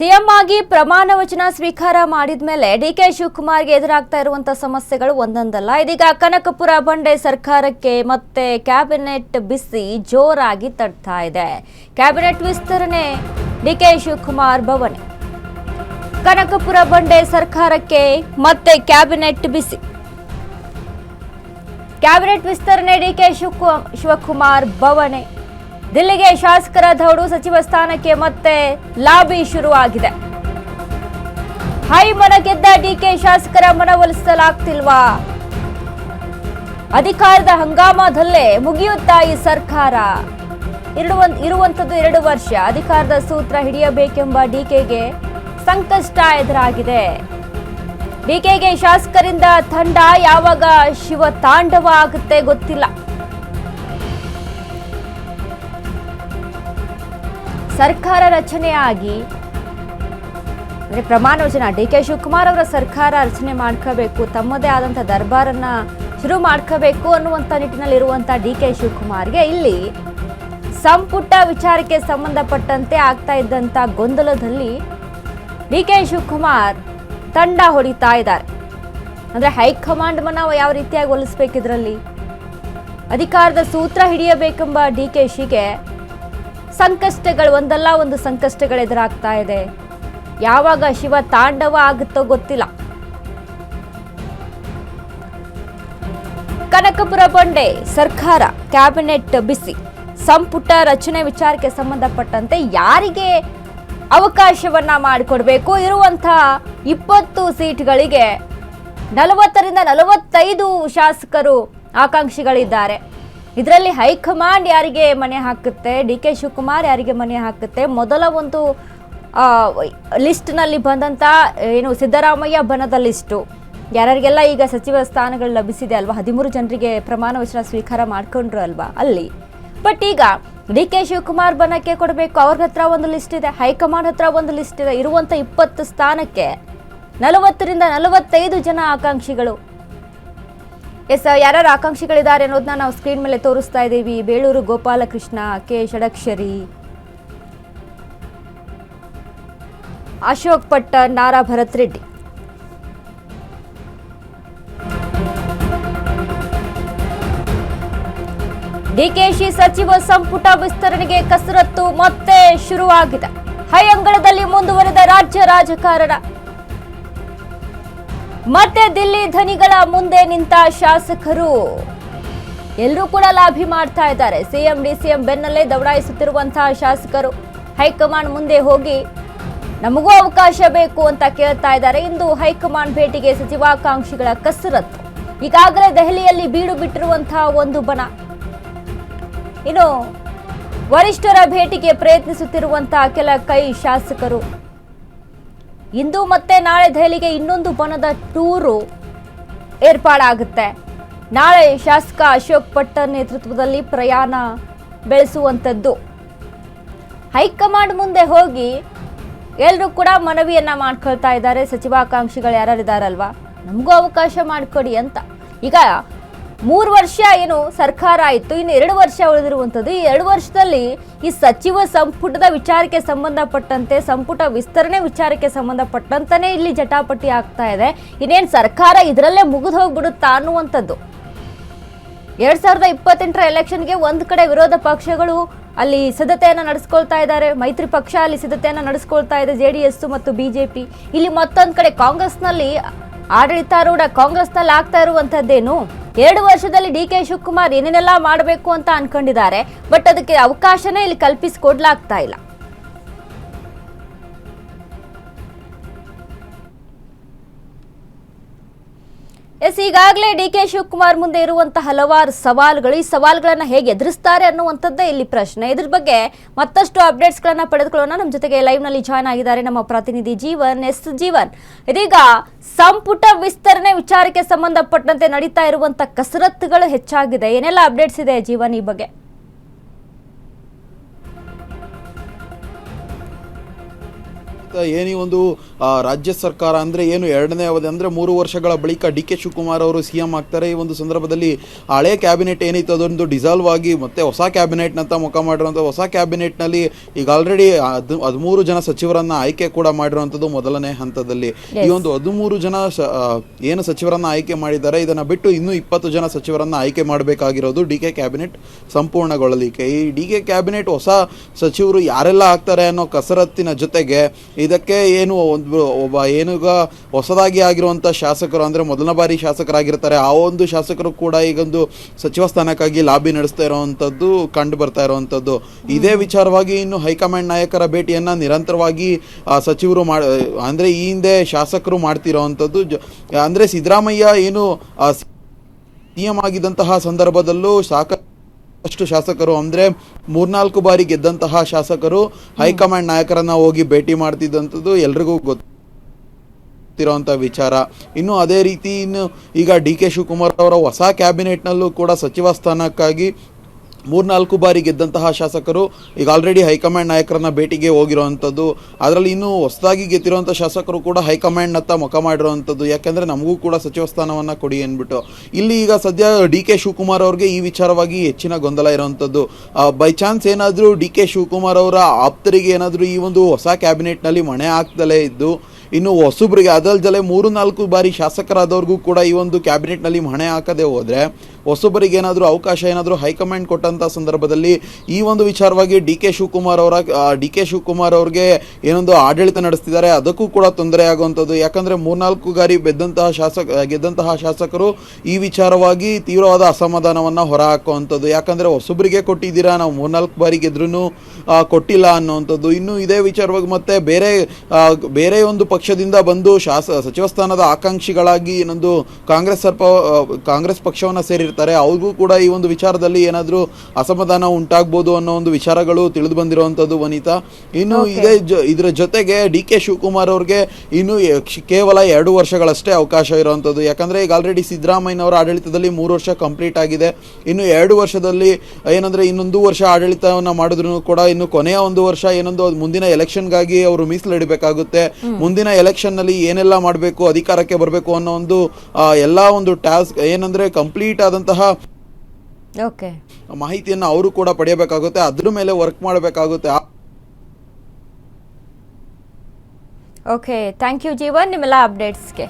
CM ಆಗಿ ಪ್ರಮಾಣ ವಚನ ಸ್ವೀಕಾರ ಮಾಡಿದ ಮೇಲೆ ಡಿಕೆ ಶಿವಕುಮಾರ್ಗೆ ಎದುರಾಗ್ತಾ ಇರುವಂತ ಸಮಸ್ಯೆಗಳು ಒಂದೊಂದಲ್ಲ. ಇದೀಗ ಕನಕಪುರ ಬಂಡೆ ಸರ್ಕಾರಕ್ಕೆ ಮತ್ತೆ ಕ್ಯಾಬಿನೆಟ್ ಬಿಸಿ ಜೋರಾಗಿ ತಟ್ತಾ ಇದೆ. ಕ್ಯಾಬಿನೆಟ್ ವಿಸ್ತರಣೆ ಡಿಕೆ ಶಿವಕುಮಾರ್ ಭವನೆ. ಕನಕಪುರ ಬಂಡೆ ಸರ್ಕಾರಕ್ಕೆ ಮತ್ತೆ ಕ್ಯಾಬಿನೆಟ್ ಬಿಸಿ. ಕ್ಯಾಬಿನೆಟ್ ವಿಸ್ತರಣೆ ಡಿಕೆ ಶಿವಕುಮಾರ್ ಭವನೆ. ದಿಲ್ಲಿಗೆ ಶಾಸಕರ ದೌಡು, ಸಚಿವ ಸ್ಥಾನಕ್ಕೆ ಮತ್ತೆ ಲಾಬಿ ಶುರುವಾಗಿದೆ. ಹೈಮನ ಗೆದ್ದ ಡಿಕೆ ಶಾಸಕರ ಮನವೊಲಿಸಲಾಗ್ತಿಲ್ವಾ? ಅಧಿಕಾರದ ಹಂಗಾಮದಲ್ಲೇ ಮುಗಿಯುತ್ತಾ ಈ ಸರ್ಕಾರ? ಇರುವಂತದ್ದು 2 ವರ್ಷ. ಅಧಿಕಾರದ ಸೂತ್ರ ಹಿಡಿಯಬೇಕೆಂಬ ಡಿಕೆಗೆ ಸಂಕಷ್ಟ ಎದುರಾಗಿದೆ. ಡಿಕೆಗೆ ಶಾಸಕರಿಂದ ತಂಡ ಯಾವಾಗ ಶಿವ ತಾಂಡವ ಆಗುತ್ತೆ ಗೊತ್ತಿಲ್ಲ. ಸರ್ಕಾರ ರಚನೆಯಾಗಿ ಅಂದ್ರೆ ಪ್ರಮಾಣ ವಚನ ಡಿಕೆ ಶಿವಕುಮಾರ್ ಅವರ ಸರ್ಕಾರ ರಚನೆ ಮಾಡ್ಕೋಬೇಕು, ತಮ್ಮದೇ ಆದಂಥ ದರ್ಬಾರನ್ನ ಶುರು ಮಾಡ್ಕೋಬೇಕು ಅನ್ನುವಂಥ ನಿಟ್ಟಿನಲ್ಲಿ ಇರುವಂಥ ಡಿಕೆ ಶಿವಕುಮಾರ್ಗೆ ಇಲ್ಲಿ ಸಂಪುಟ ವಿಚಾರಕ್ಕೆ ಸಂಬಂಧಪಟ್ಟಂತೆ ಆಗ್ತಾ ಇದ್ದಂಥ ಗೊಂದಲದಲ್ಲಿ ಡಿಕೆ ಶಿವಕುಮಾರ್ ತಂಡ ಹೊಡಿತಾ ಇದ್ದಾರೆ. ಅಂದ್ರೆ ಹೈಕಮಾಂಡ್ ನಾವು ಯಾವ ರೀತಿಯಾಗಿ ಒಲಿಸ್ಬೇಕಿದ್ರಲ್ಲಿ ಅಧಿಕಾರದ ಸೂತ್ರ ಹಿಡಿಯಬೇಕೆಂಬ ಡಿಕೆಶಿಗೆ ಸಂಕಷ್ಟಗಳು ಒಂದಲ್ಲ ಒಂದು ಸಂಕಷ್ಟಗಳು ಎದುರಾಗ್ತಾ ಇದೆ. ಯಾವಾಗ ಶಿವ ತಾಂಡವ ಆಗುತ್ತೋ ಗೊತ್ತಿಲ್ಲ. ಕನಕಪುರ ಬಂಡೆ ಸರ್ಕಾರ ಕ್ಯಾಬಿನೆಟ್ ಬಿಸಿ. ಸಂಪುಟ ರಚನೆ ವಿಚಾರಕ್ಕೆ ಸಂಬಂಧಪಟ್ಟಂತೆ ಯಾರಿಗೆ ಅವಕಾಶವನ್ನ ಮಾಡಿಕೊಡ್ಬೇಕು? ಇರುವಂತಹ 20 ಸೀಟ್ಗಳಿಗೆ 40ರಿಂದ 45 ಶಾಸಕರು ಆಕಾಂಕ್ಷಿಗಳಿದ್ದಾರೆ. ಇದರಲ್ಲಿ ಹೈಕಮಾಂಡ್ ಯಾರಿಗೆ ಮನೆ ಹಾಕುತ್ತೆ, ಡಿಕೆ ಶಿವಕುಮಾರ್ ಯಾರಿಗೆ ಮನೆ ಹಾಕುತ್ತೆ? ಮೊದಲ ಒಂದು ಲಿಸ್ಟ್ನಲ್ಲಿ ಬಂದಂಥ ಏನು ಸಿದ್ದರಾಮಯ್ಯ ಬಣದ ಲಿಸ್ಟು ಯಾರಿಗೆಲ್ಲ ಈಗ ಸಚಿವ ಸ್ಥಾನಗಳು ಲಭಿಸಿದೆ ಅಲ್ವಾ, 13 ಜನರಿಗೆ ಪ್ರಮಾಣ ವಚನ ಸ್ವೀಕಾರ ಮಾಡ್ಕೊಂಡ್ರು ಅಲ್ವಾ ಅಲ್ಲಿ. ಬಟ್ ಈಗ ಡಿಕೆ ಶಿವಕುಮಾರ್ ಬಣಕ್ಕೆ ಕೊಡಬೇಕು, ಅವ್ರ ಹತ್ರ ಒಂದು ಲಿಸ್ಟ್ ಇದೆ, ಹೈಕಮಾಂಡ್ ಹತ್ರ ಒಂದು ಲಿಸ್ಟ್ ಇದೆ. ಇರುವಂಥ 20 ಸ್ಥಾನಕ್ಕೆ 40ರಿಂದ 45 ಜನ ಆಕಾಂಕ್ಷಿಗಳು. ಯಾರ್ಯಾರು ಆಕಾಂಕ್ಷಿಗಳಿದ್ದಾರೆ ಅನ್ನೋದನ್ನ ನಾವು ಸ್ಕ್ರೀನ್ ಮೇಲೆ ತೋರಿಸ್ತಾ ಇದ್ದೀವಿ. ಬೇಳೂರು ಗೋಪಾಲಕೃಷ್ಣ, ಕೆ ಷಡಕ್ಷರಿ, ಅಶೋಕ್ ಪಟ್ಟಣ್, ನಾರಾ ಭರತ್ ರೆಡ್ಡಿ. ಡಿಕೆಶಿ ಸಚಿವ ಸಂಪುಟ ವಿಸ್ತರಣೆಗೆ ಕಸರತ್ತು ಮತ್ತೆ ಶುರುವಾಗಿದೆ. ಹೈ ಅಂಗಳದಲ್ಲಿ ಮುಂದುವರೆದ ರಾಜ್ಯ ರಾಜಕಾರಣ. ಮತ್ತೆ ದಿಲ್ಲಿ ಧನಿಗಳ ಮುಂದೆ ನಿಂತ ಶಾಸಕರು ಎಲ್ಲರೂ ಕೂಡ ಲಾಭಿ ಮಾಡ್ತಾ ಇದ್ದಾರೆ. ಸಿಎಂ ಡಿಸಿಎಂ ಬೆನ್ನಲ್ಲೇ ದೌಡಾಯಿಸುತ್ತಿರುವಂತಹ ಶಾಸಕರು ಹೈಕಮಾಂಡ್ ಮುಂದೆ ಹೋಗಿ ನಮಗೂ ಅವಕಾಶ ಬೇಕು ಅಂತ ಕೇಳ್ತಾ ಇದ್ದಾರೆ. ಇಂದು ಹೈಕಮಾಂಡ್ ಭೇಟಿಗೆ ಸಚಿವಾಕಾಂಕ್ಷಿಗಳ ಕಸರತ್ತು. ಈಗಾಗಲೇ ದೆಹಲಿಯಲ್ಲಿ ಬೀಡು ಬಿಟ್ಟಿರುವಂತಹ ಒಂದು ಬಣ, ಇನ್ನು ವರಿಷ್ಠರ ಭೇಟಿಗೆ ಪ್ರಯತ್ನಿಸುತ್ತಿರುವಂತಹ ಕೆಲ ಕೈ ಶಾಸಕರು. ಇಂದು ಮತ್ತೆ ನಾಳೆ ದೆಹಲಿಗೆ ಇನ್ನೊಂದು ಬಣದ ಟೂರು ಏರ್ಪಾಡಾಗುತ್ತೆ. ನಾಳೆ ಶಾಸಕ ಅಶೋಕ್ ಪಟ್ಟಣ್ ನೇತೃತ್ವದಲ್ಲಿ ಪ್ರಯಾಣ ಬೆಳೆಸುವಂಥದ್ದು. ಹೈಕಮಾಂಡ್ ಮುಂದೆ ಹೋಗಿ ಎಲ್ಲರೂ ಕೂಡ ಮನವಿಯನ್ನ ಮಾಡ್ಕೊಳ್ತಾ ಇದ್ದಾರೆ. ಸಚಿವಾಕಾಂಕ್ಷಿಗಳು ಯಾರಿದ್ದಾರಲ್ವಾ, ನಮಗೂ ಅವಕಾಶ ಮಾಡಿಕೊಡಿ ಅಂತ. ಈಗ 3 ವರ್ಷ ಏನು ಸರ್ಕಾರ ಆಯಿತು, ಇನ್ನು 2 ವರ್ಷ ಉಳಿದಿರುವಂಥದ್ದು. ಈ 2 ವರ್ಷದಲ್ಲಿ ಈ ಸಚಿವ ಸಂಪುಟದ ವಿಚಾರಕ್ಕೆ ಸಂಬಂಧಪಟ್ಟಂತೆ, ಸಂಪುಟ ವಿಸ್ತರಣೆ ವಿಚಾರಕ್ಕೆ ಸಂಬಂಧಪಟ್ಟಂತಾನೆ ಇಲ್ಲಿ ಜಟಾಪಟಿ ಆಗ್ತಾ ಇದೆ. ಇನ್ನೇನು ಸರ್ಕಾರ ಇದರಲ್ಲೇ ಮುಗಿದು ಹೋಗ್ಬಿಡುತ್ತಾ ಅನ್ನುವಂಥದ್ದು. 2028ರ ಎಲೆಕ್ಷನ್ಗೆ ಒಂದು ಕಡೆ ವಿರೋಧ ಪಕ್ಷಗಳು ಅಲ್ಲಿ ಸಿದ್ಧತೆಯನ್ನು ನಡೆಸ್ಕೊಳ್ತಾ ಇದ್ದಾರೆ. ಮೈತ್ರಿ ಪಕ್ಷ ಅಲ್ಲಿ ಸಿದ್ಧತೆಯನ್ನು ನಡೆಸ್ಕೊಳ್ತಾ ಇದೆ, JDS ಮತ್ತು BJP. ಇಲ್ಲಿ ಮತ್ತೊಂದು ಕಡೆ ಕಾಂಗ್ರೆಸ್ನಲ್ಲಿ ಆಡಳಿತಾರೂಢ ಕಾಂಗ್ರೆಸ್ನಲ್ಲಿ ಆಗ್ತಾ ಇರುವಂಥದ್ದೇನು, 2 ವರ್ಷದಲ್ಲಿ ಡಿಕೆ ಶಿವಕುಮಾರ್ ಏನೇನೆಲ್ಲ ಮಾಡಬೇಕು ಅಂತ ಅನ್ಕೊಂಡಿದ್ದಾರೆ. ಬಟ್ ಅದಕ್ಕೆ ಅವಕಾಶನೇ ಇಲ್ಲಿ ಕಲ್ಪಿಸಿಕೊಡ್ಲಾಗ್ತಾ ಇಲ್ಲ. ಈಗಾಗಲೇ ಡಿಕೆ ಶಿವಕುಮಾರ್ ಮುಂದೆ ಇರುವಂತಹ ಹಲವಾರು ಸವಾಲುಗಳು, ಈ ಸವಾಲುಗಳನ್ನ ಹೇಗೆ ಎದುರಿಸ್ತಾರೆ ಅನ್ನುವಂಥದ್ದೇ ಇಲ್ಲಿ ಪ್ರಶ್ನೆ. ಇದ್ರ ಬಗ್ಗೆ ಮತ್ತಷ್ಟು ಅಪ್ಡೇಟ್ಸ್ ಗಳನ್ನ ಪಡೆದುಕೊಳ್ಳೋಣ. ನಮ್ಮ ಜೊತೆಗೆ ಲೈವ್ ನಲ್ಲಿ ಜಾಯ್ನ್ ಆಗಿದ್ದಾರೆ ನಮ್ಮ ಪ್ರತಿನಿಧಿ ಜೀವನ್. ಜೀವನ್, ಇದೀಗ ಸಂಪುಟ ವಿಸ್ತರಣೆ ವಿಚಾರಕ್ಕೆ ಸಂಬಂಧಪಟ್ಟಂತೆ ನಡೀತಾ ಇರುವಂತಹ ಕಸರತ್ತುಗಳು ಹೆಚ್ಚಾಗಿದೆ. ಏನೆಲ್ಲ ಅಪ್ಡೇಟ್ಸ್ ಇದೆ ಜೀವನ್ ಈ ಬಗ್ಗೆ? ಏನಿ ಒಂದು ರಾಜ್ಯ ಸರ್ಕಾರ ಅಂದರೆ ಏನು ಎರಡನೇ ಅವಧಿ ಅಂದರೆ 3 ವರ್ಷಗಳ ಬಳಿಕ ಡಿ ಕೆ ಶಿವಕುಮಾರ್ ಅವರು CM ಆಗ್ತಾರೆ. ಈ ಒಂದು ಸಂದರ್ಭದಲ್ಲಿ ಹಳೆ ಕ್ಯಾಬಿನೆಟ್ ಏನಿತ್ತು ಅದೊಂದು ಡಿಸಾಲ್ವ್ ಆಗಿ ಮತ್ತೆ ಹೊಸ ಕ್ಯಾಬಿನೆಟ್ನಂತ ಮುಖ ಮಾಡಿರುವಂಥ ಹೊಸ ಕ್ಯಾಬಿನೆಟ್ನಲ್ಲಿ ಈಗ ಆಲ್ರೆಡಿ 13 ಜನ ಸಚಿವರನ್ನು ಆಯ್ಕೆ ಕೂಡ ಮಾಡಿರುವಂಥದ್ದು ಮೊದಲನೇ ಹಂತದಲ್ಲಿ. ಈ ಒಂದು 13 ಜನ ಏನು ಸಚಿವರನ್ನು ಆಯ್ಕೆ ಮಾಡಿದ್ದಾರೆ, ಇದನ್ನು ಬಿಟ್ಟು ಇನ್ನೂ 20 ಜನ ಸಚಿವರನ್ನು ಆಯ್ಕೆ ಮಾಡಬೇಕಾಗಿರೋದು ಡಿ ಕೆ ಕ್ಯಾಬಿನೆಟ್ ಸಂಪೂರ್ಣಗೊಳ್ಳಲಿಕ್ಕೆ. ಈ ಡಿ ಕೆ ಕ್ಯಾಬಿನೆಟ್ ಹೊಸ ಸಚಿವರು ಯಾರೆಲ್ಲ ಆಗ್ತಾರೆ ಅನ್ನೋ ಕಸರತ್ತಿನ ಜೊತೆಗೆ ಇದಕ್ಕೆ ಏನು ಒಬ್ಬ ಏನೀಗ ಹೊಸದಾಗಿ ಆಗಿರುವಂಥ ಶಾಸಕರು ಅಂದರೆ ಮೊದಲನೇ ಬಾರಿ ಶಾಸಕರಾಗಿರ್ತಾರೆ, ಆ ಒಂದು ಶಾಸಕರು ಕೂಡ ಈಗೊಂದು ಸಚಿವ ಸ್ಥಾನಕ್ಕಾಗಿ ಲಾಬಿ ನಡೆಸ್ತಾ ಇರುವಂಥದ್ದು ಕಂಡು ಬರ್ತಾ ಇರುವಂಥದ್ದು. ಇದೇ ವಿಚಾರವಾಗಿ ಇನ್ನು ಹೈಕಮಾಂಡ್ ನಾಯಕರ ಭೇಟಿಯನ್ನು ನಿರಂತರವಾಗಿ ಸಚಿವರು ಅಂದರೆ ಈ ಹಿಂದೆ ಶಾಸಕರು ಮಾಡ್ತಿರೋವಂಥದ್ದು. ಅಂದರೆ ಸಿದ್ದರಾಮಯ್ಯ ಏನು CM ಆಗಿದ್ದಂತಹ ಸಂದರ್ಭದಲ್ಲೂ ಸಾಕಷ್ಟು ಶಾಸಕರು ಅಂದರೆ 3-4 ಬಾರಿ ಗೆದ್ದಂತಹ ಶಾಸಕರು ಹೈಕಮಾಂಡ್ ನಾಯಕರನ್ನ ಹೋಗಿ ಭೇಟಿ ಮಾಡ್ತಿದ್ದಂಥದ್ದು ಎಲ್ರಿಗೂ ಗೊತ್ತಿರೋಂಥ ವಿಚಾರ. ಇನ್ನು ಅದೇ ರೀತಿ ಈಗ ಡಿ ಕೆ ಶಿವಕುಮಾರ್ ಅವರ ಹೊಸ ಕ್ಯಾಬಿನೆಟ್ನಲ್ಲೂ ಕೂಡ ಸಚಿವ ಸ್ಥಾನಕ್ಕಾಗಿ 3-4 ಬಾರಿ ಗೆದ್ದಂತಹ ಶಾಸಕರು ಈಗ ಆಲ್ರೆಡಿ ಹೈಕಮಾಂಡ್ ನಾಯಕರನ್ನ ಭೇಟಿಗೆ ಹೋಗಿರುವಂಥದ್ದು. ಅದರಲ್ಲಿ ಇನ್ನೂ ಹೊಸದಾಗಿ ಗೆದ್ದಿರುವಂಥ ಶಾಸಕರು ಕೂಡ ಹೈಕಮಾಂಡ್ನತ್ತ ಮುಖ ಮಾಡಿರುವಂಥದ್ದು. ಯಾಕೆಂದರೆ ನಮಗೂ ಕೂಡ ಸಚಿವ ಸ್ಥಾನವನ್ನು ಕೊಡಿ ಅಂದ್ಬಿಟ್ಟು. ಇಲ್ಲಿ ಈಗ ಸದ್ಯ ಡಿ ಕೆ ಶಿವಕುಮಾರ್ ಅವ್ರಿಗೆ ಈ ವಿಚಾರವಾಗಿ ಹೆಚ್ಚಿನ ಗೊಂದಲ ಇರುವಂಥದ್ದು. ಬೈ ಚಾನ್ಸ್ ಏನಾದರೂ ಡಿ ಕೆ ಶಿವಕುಮಾರ್ ಅವರ ಆಪ್ತರಿಗೆ ಏನಾದರೂ ಈ ಒಂದು ಹೊಸ ಕ್ಯಾಬಿನೆಟ್ನಲ್ಲಿ ಮಣೆ ಹಾಕ್ದಲೇ ಇದ್ದು ಇನ್ನು ಹೊಸಬ್ರಿಗೆ ಅದಲ್ದಲೆ 3-4 ಬಾರಿ ಶಾಸಕರಾದವ್ರಿಗೂ ಕೂಡ ಈ ಒಂದು ಕ್ಯಾಬಿನೆಟ್ನಲ್ಲಿ ಮಣೆ ಹಾಕದೆ ಹೋದರೆ ಹೊಸಬರಿಗೆ ಏನಾದರೂ ಅವಕಾಶ ಏನಾದರೂ ಹೈಕಮಾಂಡ್ ಕೊಟ್ಟಂಥ ಸಂದರ್ಭದಲ್ಲಿ ಈ ಒಂದು ವಿಚಾರವಾಗಿ ಡಿ ಕೆ ಶಿವಕುಮಾರ್ ಅವ್ರಿಗೆ ಏನೊಂದು ಆಡಳಿತ ನಡೆಸ್ತಿದ್ದಾರೆ, ಅದಕ್ಕೂ ಕೂಡ ತೊಂದರೆ ಆಗುವಂಥದ್ದು. ಯಾಕಂದರೆ 3-4 ಬಾರಿ ಗೆದ್ದಂತಹ ಶಾಸಕರು ಈ ವಿಚಾರವಾಗಿ ತೀವ್ರವಾದ ಅಸಮಾಧಾನವನ್ನು ಹೊರಹಾಕುವಂಥದ್ದು. ಯಾಕಂದರೆ ಹೊಸಬರಿಗೆ ಕೊಟ್ಟಿದ್ದೀರಾ, ನಾವು 3-4 ಬಾರಿ ಗೆದ್ರೂ ಕೊಟ್ಟಿಲ್ಲ ಅನ್ನುವಂಥದ್ದು. ಇನ್ನು ಇದೇ ವಿಚಾರವಾಗಿ ಮತ್ತೆ ಬೇರೆ ಒಂದು ಪಕ್ಷದಿಂದ ಬಂದು ಸಚಿವ ಸ್ಥಾನದ ಆಕಾಂಕ್ಷಿಗಳಾಗಿ ಏನೊಂದು ಕಾಂಗ್ರೆಸ್ ಪಕ್ಷವನ್ನು ಸೇರಿರ್ತಾರೆ, ಅವ್ರಿಗೂ ಕೂಡ ಈ ಒಂದು ವಿಚಾರದಲ್ಲಿ ಏನಾದರೂ ಅಸಮಾಧಾನ ಉಂಟಾಗ್ಬೋದು ಅನ್ನೋ ಒಂದು ವಿಚಾರಗಳು ತಿಳಿದು ಬಂದಿರುವಂಥದ್ದು ವನಿತಾ. ಇನ್ನು ಇದರ ಜೊತೆಗೆ ಡಿ ಕೆ ಶಿವಕುಮಾರ್ ಅವ್ರಿಗೆ ಇನ್ನು ಕೇವಲ 2 ವರ್ಷಗಳಷ್ಟೇ ಅವಕಾಶ ಇರುವಂಥದ್ದು. ಯಾಕಂದರೆ ಈಗ ಆಲ್ರೆಡಿ ಸಿದ್ದರಾಮಯ್ಯನವರ ಆಡಳಿತದಲ್ಲಿ 3 ವರ್ಷ ಕಂಪ್ಲೀಟ್ ಆಗಿದೆ. ಇನ್ನು 2 ವರ್ಷದಲ್ಲಿ ಏನಂದರೆ ಇನ್ನೊಂದು ವರ್ಷ ಆಡಳಿತವನ್ನು ಮಾಡಿದ್ರು ಕೂಡ ಇನ್ನು ಕೊನೆಯ 1 ವರ್ಷ ಏನೊಂದು ಮುಂದಿನ ಎಲೆಕ್ಷನ್ಗಾಗಿ ಅವರು ಮೀಸಲಿಡಬೇಕಾಗುತ್ತೆ. ಮುಂದಿನ ಎಲೆಕ್ಷನ್ನಲ್ಲಿ ಏನೆಲ್ಲ ಮಾಡಬೇಕು, ಅಧಿಕಾರಕ್ಕೆ ಬರಬೇಕು ಅನ್ನೋ ಒಂದು ಎಲ್ಲ ಒಂದು ಟಾಸ್ಕ್ ಏನಂದರೆ ಕಂಪ್ಲೀಟ್ ಆದಂತಹ ಮಾಹಿತಿಯನ್ನು ಅವರು ಕೂಡ ಪಡೆಯಬೇಕಾಗುತ್ತೆ, ಅದ್ರ ಮೇಲೆ ವರ್ಕ್ ಮಾಡಬೇಕಾಗುತ್ತೆ. ಓಕೆ, ಥ್ಯಾಂಕ್ ಯು ಜೀವನ್ ನಿಮ್ಮೆಲ್ಲ ಅಪ್ಡೇಟ್ಸ್ಗೆ.